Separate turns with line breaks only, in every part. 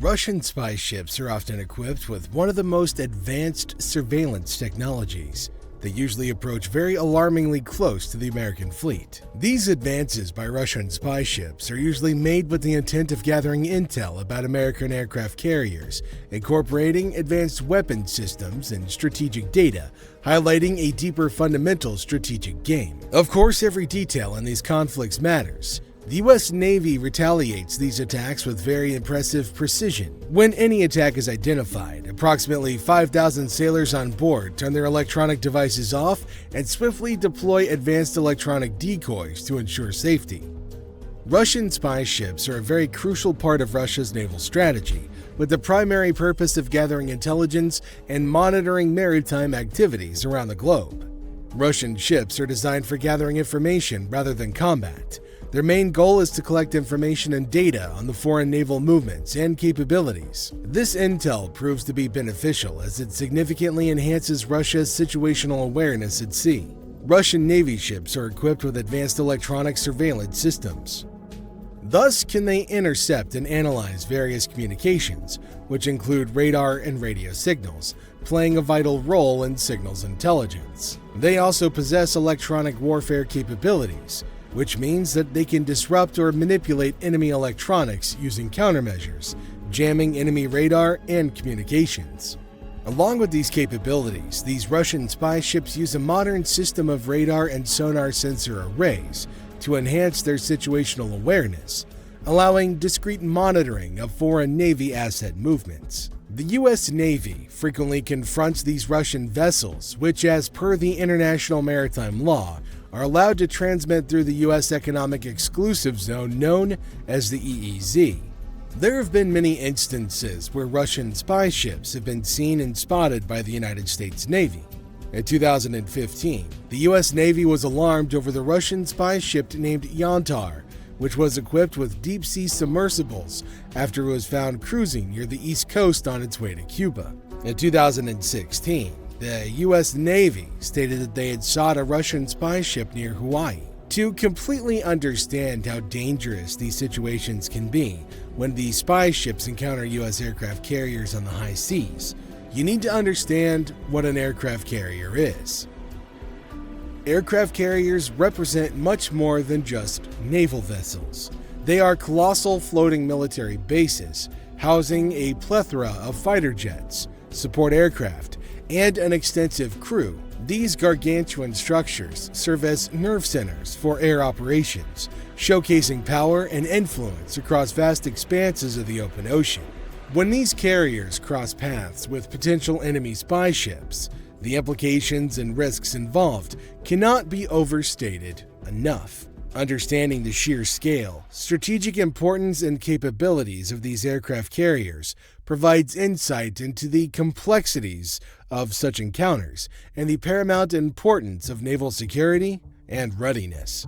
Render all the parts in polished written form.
Russian spy ships are often equipped with one of the most advanced surveillance technologies. They usually approach very alarmingly close to the American fleet. These advances by Russian spy ships are usually made with the intent of gathering intel about American aircraft carriers, incorporating advanced weapon systems and strategic data, highlighting a deeper fundamental strategic game. Of course, every detail in these conflicts matters. The U.S. Navy retaliates these attacks with very impressive precision. When any attack is identified, approximately 5,000 sailors on board turn their electronic devices off and swiftly deploy advanced electronic decoys to ensure safety. Russian spy ships are a very crucial part of Russia's naval strategy, with the primary purpose of gathering intelligence and monitoring maritime activities around the globe. Russian ships are designed for gathering information rather than combat. Their main goal is to collect information and data on the foreign naval movements and capabilities. This intel proves to be beneficial as it significantly enhances Russia's situational awareness at sea. Russian Navy ships are equipped with advanced electronic surveillance systems. Thus can they intercept and analyze various communications, which include radar and radio signals, playing a vital role in signals intelligence. They also possess electronic warfare capabilities, which means that they can disrupt or manipulate enemy electronics using countermeasures, jamming enemy radar and communications. Along with these capabilities, these Russian spy ships use a modern system of radar and sonar sensor arrays to enhance their situational awareness, allowing discrete monitoring of foreign Navy asset movements. The U.S. Navy frequently confronts these Russian vessels, which, as per the international maritime law, are allowed to transmit through the U.S. Economic Exclusive Zone known as the EEZ. There have been many instances where Russian spy ships have been seen and spotted by the United States Navy. In 2015, the U.S. Navy was alarmed over the Russian spy ship named Yantar, which was equipped with deep-sea submersibles after it was found cruising near the East Coast on its way to Cuba. In 2016, the U.S. Navy stated that they had shot a Russian spy ship near Hawaii. To completely understand how dangerous these situations can be when these spy ships encounter U.S. aircraft carriers on the high seas, you need to understand what an aircraft carrier is. Aircraft carriers represent much more than just naval vessels. They are colossal floating military bases, housing a plethora of fighter jets, support aircraft, and an extensive crew. These gargantuan structures serve as nerve centers for air operations, showcasing power and influence across vast expanses of the open ocean. When these carriers cross paths with potential enemy spy ships, the implications and risks involved cannot be overstated enough. Understanding the sheer scale, strategic importance, and capabilities of these aircraft carriers provides insight into the complexities of such encounters and the paramount importance of naval security and readiness.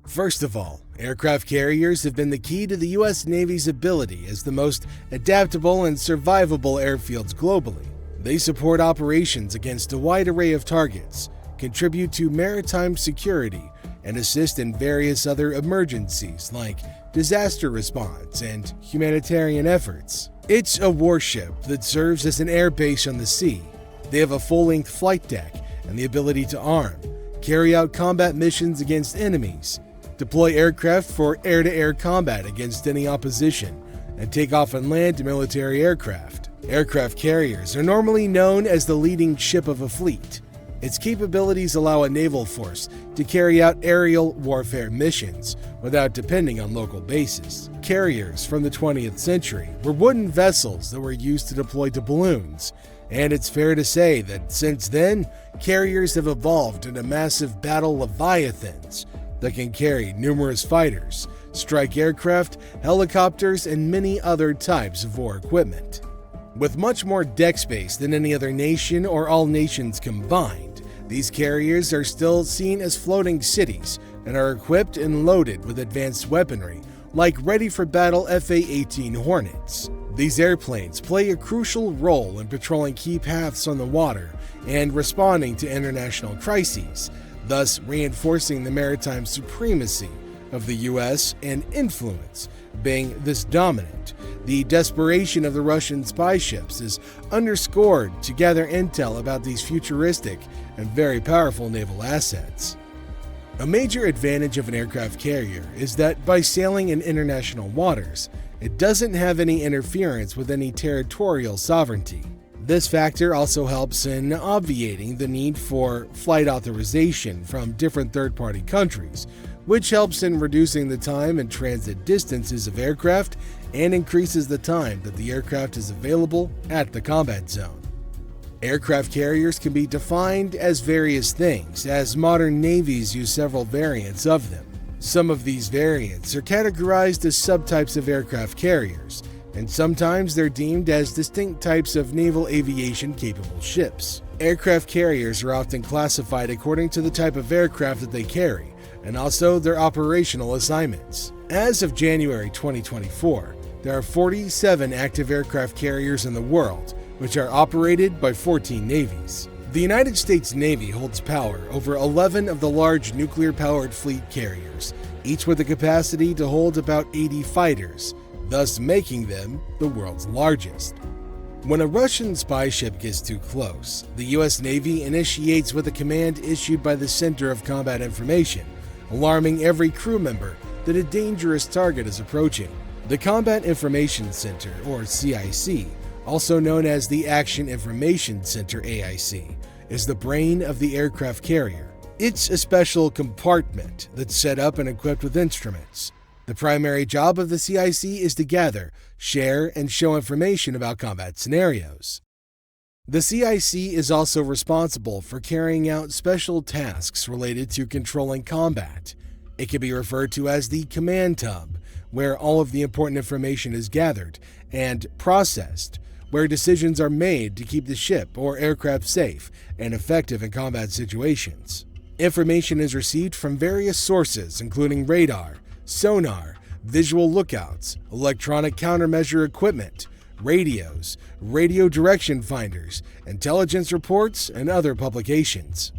First of all, aircraft carriers have been the key to the U.S. Navy's ability as the most adaptable and survivable airfields globally. They support operations against a wide array of targets, contribute to maritime security, and assist in various other emergencies like disaster response and humanitarian efforts. It's a warship that serves as an air base on the sea. They have a full-length flight deck and the ability to arm, carry out combat missions against enemies, deploy aircraft for air-to-air combat against any opposition, and take off and land military aircraft. Aircraft carriers are normally known as the leading ship of a fleet. Its capabilities allow a naval force to carry out aerial warfare missions without depending on local bases. Carriers from the 20th century were wooden vessels that were used to deploy to balloons, and it's fair to say that since then, carriers have evolved into massive battle leviathans that can carry numerous fighters, strike aircraft, helicopters, and many other types of war equipment. With much more deck space than any other nation or all nations combined, these carriers are still seen as floating cities and are equipped and loaded with advanced weaponry like ready-for-battle F/A-18 Hornets. These airplanes play a crucial role in patrolling key paths on the water and responding to international crises, thus reinforcing the maritime supremacy of the US and influence being this dominant, the desperation of the Russian spy ships is underscored to gather intel about these futuristic and very powerful naval assets. A major advantage of an aircraft carrier is that by sailing in international waters, it doesn't have any interference with any territorial sovereignty. This factor also helps in obviating the need for flight authorization from different third-party countries, which helps in reducing the time and transit distances of aircraft and increases the time that the aircraft is available at the combat zone. Aircraft carriers can be defined as various things, as modern navies use several variants of them. Some of these variants are categorized as subtypes of aircraft carriers, and sometimes they're deemed as distinct types of naval aviation-capable ships. Aircraft carriers are often classified according to the type of aircraft that they carry, and also their operational assignments. As of January 2024, there are 47 active aircraft carriers in the world, which are operated by 14 navies. The United States Navy holds power over 11 of the large nuclear-powered fleet carriers, each with a capacity to hold about 80 fighters, thus making them the world's largest. When a Russian spy ship gets too close, the U.S. Navy initiates with a command issued by the Center of Combat Information, alarming every crew member that a dangerous target is approaching. The Combat Information Center, or CIC, also known as the Action Information Center AIC, is the brain of the aircraft carrier. It's a special compartment that's set up and equipped with instruments. The primary job of the CIC is to gather, share, and show information about combat scenarios. The CIC is also responsible for carrying out special tasks related to controlling combat. It can be referred to as the command hub, where all of the important information is gathered and processed, where decisions are made to keep the ship or aircraft safe and effective in combat situations. Information is received from various sources, including radar, sonar, visual lookouts, electronic countermeasure equipment, radios, radio direction finders, intelligence reports, and other publications.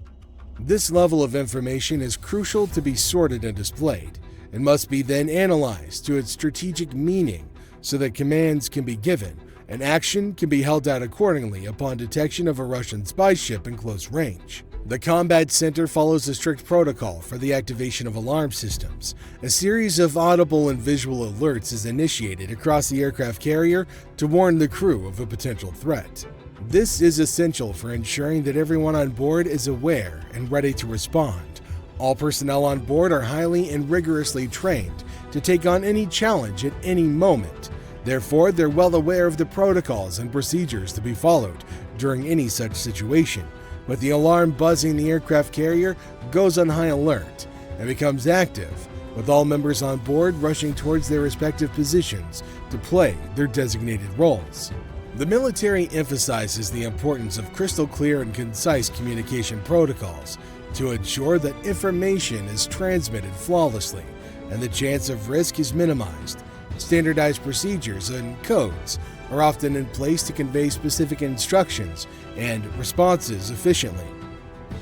This level of information is crucial to be sorted and displayed, and must be then analyzed to its strategic meaning so that commands can be given and action can be held out accordingly upon detection of a Russian spy ship in close range. The Combat Center follows a strict protocol for the activation of alarm systems. A series of audible and visual alerts is initiated across the aircraft carrier to warn the crew of a potential threat. This is essential for ensuring that everyone on board is aware and ready to respond. All personnel on board are highly and rigorously trained to take on any challenge at any moment. Therefore, they're well aware of the protocols and procedures to be followed during any such situation. With the alarm buzzing, the aircraft carrier goes on high alert and becomes active, with all members on board rushing towards their respective positions to play their designated roles. The military emphasizes the importance of crystal clear and concise communication protocols to ensure that information is transmitted flawlessly and the chance of risk is minimized. Standardized procedures and codes are often in place to convey specific instructions and responses efficiently.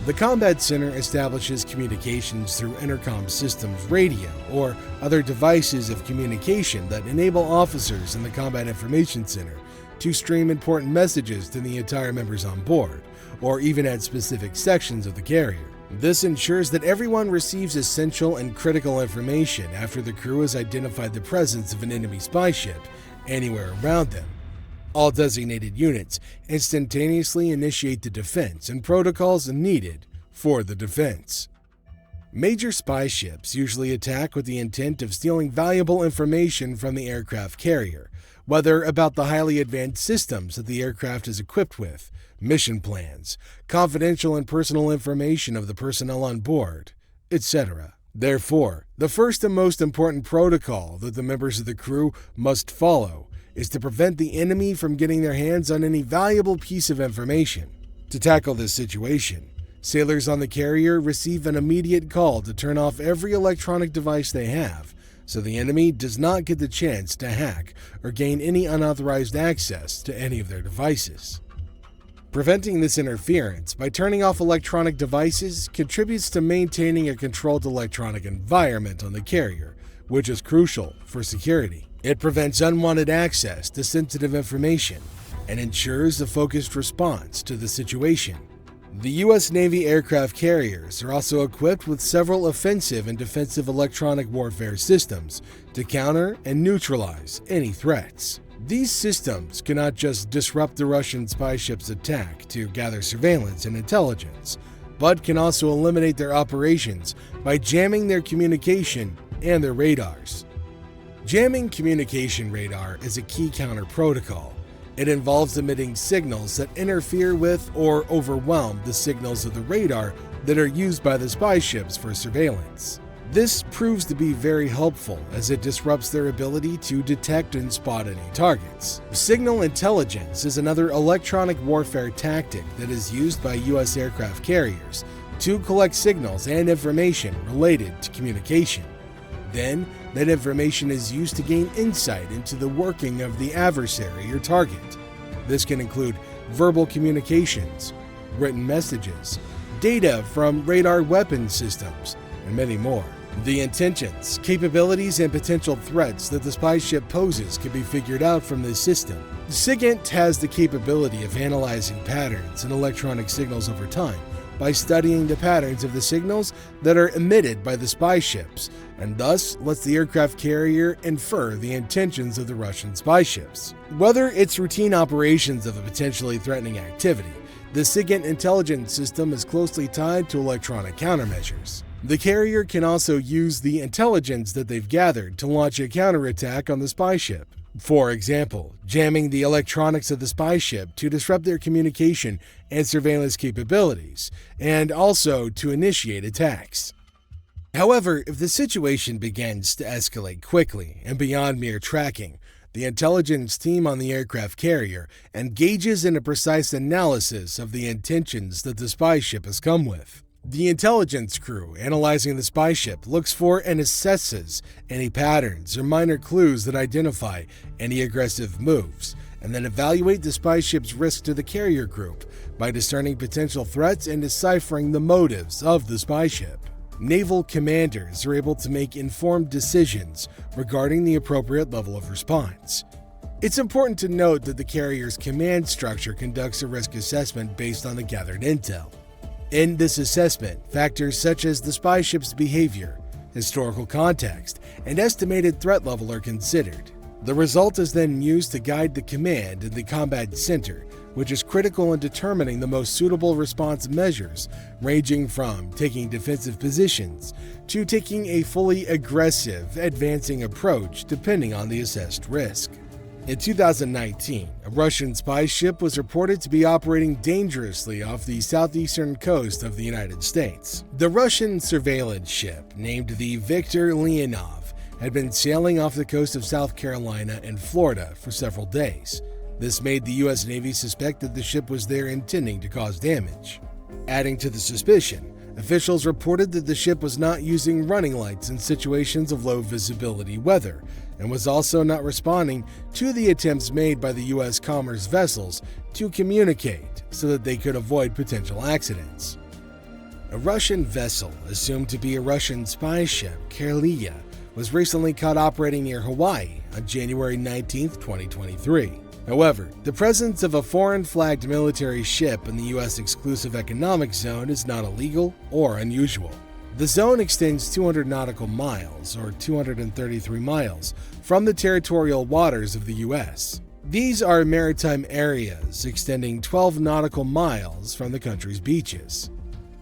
The Combat Center establishes communications through intercom systems, radio, or other devices of communication that enable officers in the Combat Information Center to stream important messages to the entire members on board, or even at specific sections of the carrier. This ensures that everyone receives essential and critical information after the crew has identified the presence of an enemy spy ship anywhere around them. All designated units instantaneously initiate the defense and protocols needed for the defense. Major spy ships usually attack with the intent of stealing valuable information from the aircraft carrier, whether about the highly advanced systems that the aircraft is equipped with, mission plans, confidential and personal information of the personnel on board, etc. Therefore, the first and most important protocol that the members of the crew must follow is to prevent the enemy from getting their hands on any valuable piece of information. To tackle this situation, sailors on the carrier receive an immediate call to turn off every electronic device they have, so the enemy does not get the chance to hack or gain any unauthorized access to any of their devices. Preventing this interference by turning off electronic devices contributes to maintaining a controlled electronic environment on the carrier, which is crucial for security. It prevents unwanted access to sensitive information and ensures a focused response to the situation. The U.S. Navy aircraft carriers are also equipped with several offensive and defensive electronic warfare systems to counter and neutralize any threats. These systems cannot just disrupt the Russian spy ship's attack to gather surveillance and intelligence, but can also eliminate their operations by jamming their communication and their radars. Jamming communication radar is a key counter protocol. It involves emitting signals that interfere with or overwhelm the signals of the radar that are used by the spy ships for surveillance. This proves to be very helpful as it disrupts their ability to detect and spot any targets. Signal intelligence is another electronic warfare tactic that is used by U.S. aircraft carriers to collect signals and information related to communication. Then, that information is used to gain insight into the working of the adversary or target. This can include verbal communications, written messages, data from radar weapon systems, and many more. The intentions, capabilities, and potential threats that the spy ship poses can be figured out from this system. SIGINT has the capability of analyzing patterns in electronic signals over time by studying the patterns of the signals that are emitted by the spy ships, and thus lets the aircraft carrier infer the intentions of the Russian spy ships. Whether it's routine operations of a potentially threatening activity, the SIGINT intelligence system is closely tied to electronic countermeasures. The carrier can also use the intelligence that they've gathered to launch a counterattack on the spy ship. For example, jamming the electronics of the spy ship to disrupt their communication and surveillance capabilities, and also to initiate attacks. However, if the situation begins to escalate quickly and beyond mere tracking, the intelligence team on the aircraft carrier engages in a precise analysis of the intentions that the spy ship has come with. The intelligence crew analyzing the spy ship looks for and assesses any patterns or minor clues that identify any aggressive moves, and then evaluate the spy ship's risk to the carrier group by discerning potential threats and deciphering the motives of the spy ship. Naval commanders are able to make informed decisions regarding the appropriate level of response. It's important to note that the carrier's command structure conducts a risk assessment based on the gathered intel. In this assessment, factors such as the spy ship's behavior, historical context, and estimated threat level are considered. The result is then used to guide the command in the combat center, which is critical in determining the most suitable response measures, ranging from taking defensive positions to taking a fully aggressive, advancing approach depending on the assessed risk. In 2019, a Russian spy ship was reported to be operating dangerously off the southeastern coast of the United States. The Russian surveillance ship, named the Viktor Leonov, had been sailing off the coast of South Carolina and Florida for several days. This made the U.S. Navy suspect that the ship was there intending to cause damage. Adding to the suspicion, officials reported that the ship was not using running lights in situations of low visibility weather, and was also not responding to the attempts made by the U.S. commerce vessels to communicate so that they could avoid potential accidents. A Russian vessel, assumed to be a Russian spy ship, Karelia, was recently caught operating near Hawaii on January 19, 2023. However, the presence of a foreign-flagged military ship in the U.S. exclusive economic zone is not illegal or unusual. The zone extends 200 nautical miles, or 233 miles, from the territorial waters of the U.S. These are maritime areas extending 12 nautical miles from the country's beaches.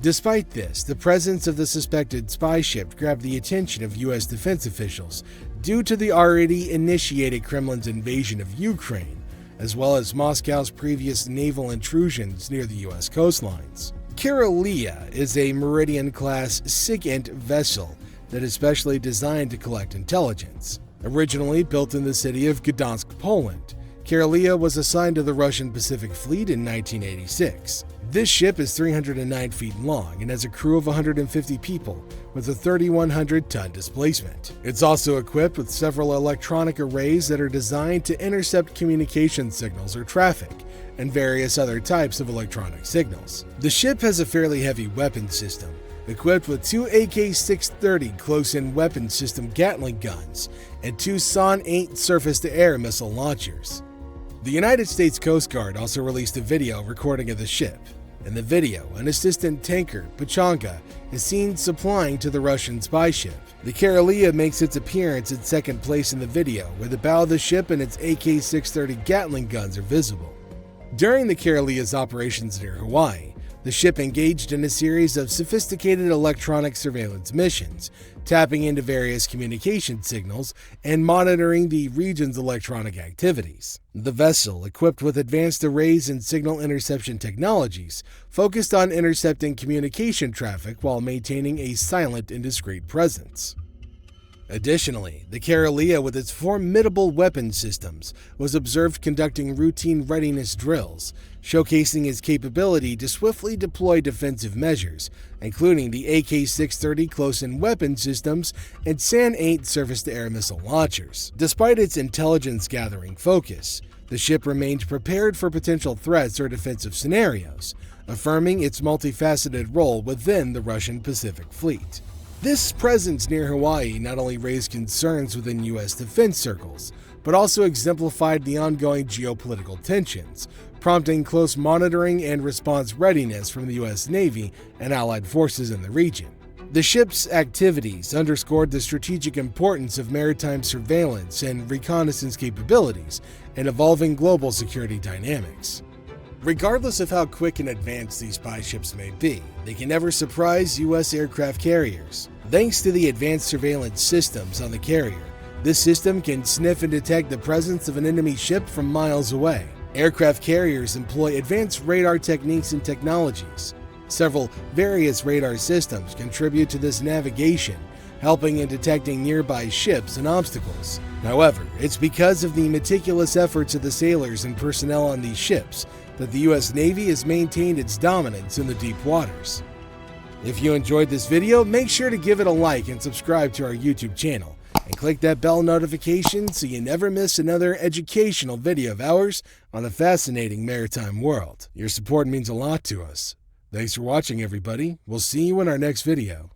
Despite this, the presence of the suspected spy ship grabbed the attention of U.S. defense officials due to the already initiated Kremlin's invasion of Ukraine, as well as Moscow's previous naval intrusions near the U.S. coastlines. Karelia is a Meridian-class SIGINT vessel that is specially designed to collect intelligence. Originally built in the city of Gdansk, Poland, Karelia was assigned to the Russian Pacific Fleet in 1986. This ship is 309 feet long and has a crew of 150 people with a 3,100-ton displacement. It's also equipped with several electronic arrays that are designed to intercept communication signals or traffic, and various other types of electronic signals. The ship has a fairly heavy weapon system, equipped with 2 AK-630 close-in weapon system Gatling guns and 2 Son-8 surface-to-air missile launchers. The United States Coast Guard also released a video recording of the ship. In the video, an assistant tanker, Pechanga, is seen supplying to the Russian spy ship. The Karelia makes its appearance in second place in the video, where the bow of the ship and its AK-630 Gatling guns are visible. During the Karelia's operations near Hawaii, the ship engaged in a series of sophisticated electronic surveillance missions, tapping into various communication signals and monitoring the region's electronic activities. The vessel, equipped with advanced arrays and signal interception technologies, focused on intercepting communication traffic while maintaining a silent and discreet presence. Additionally, the Karelia, with its formidable weapon systems, was observed conducting routine readiness drills, showcasing its capability to swiftly deploy defensive measures, including the AK-630 close-in weapon systems and Son-8 surface-to-air missile launchers. Despite its intelligence-gathering focus, the ship remained prepared for potential threats or defensive scenarios, affirming its multifaceted role within the Russian Pacific Fleet. This presence near Hawaii not only raised concerns within U.S. defense circles, but also exemplified the ongoing geopolitical tensions, prompting close monitoring and response readiness from the U.S. Navy and allied forces in the region. The ship's activities underscored the strategic importance of maritime surveillance and reconnaissance capabilities in evolving global security dynamics. Regardless of how quick and advanced these spy ships may be, they can never surprise U.S. aircraft carriers. Thanks to the advanced surveillance systems on the carrier, this system can sniff and detect the presence of an enemy ship from miles away. Aircraft carriers employ advanced radar techniques and technologies. Several various radar systems contribute to this navigation, helping in detecting nearby ships and obstacles. However, it's because of the meticulous efforts of the sailors and personnel on these ships that the U.S. Navy has maintained its dominance in the deep waters. If you enjoyed this video, make sure to give it a like and subscribe to our YouTube channel, and click that bell notification so you never miss another educational video of ours on the fascinating maritime world. Your support means a lot to us. Thanks for watching, everybody. We'll see you in our next video.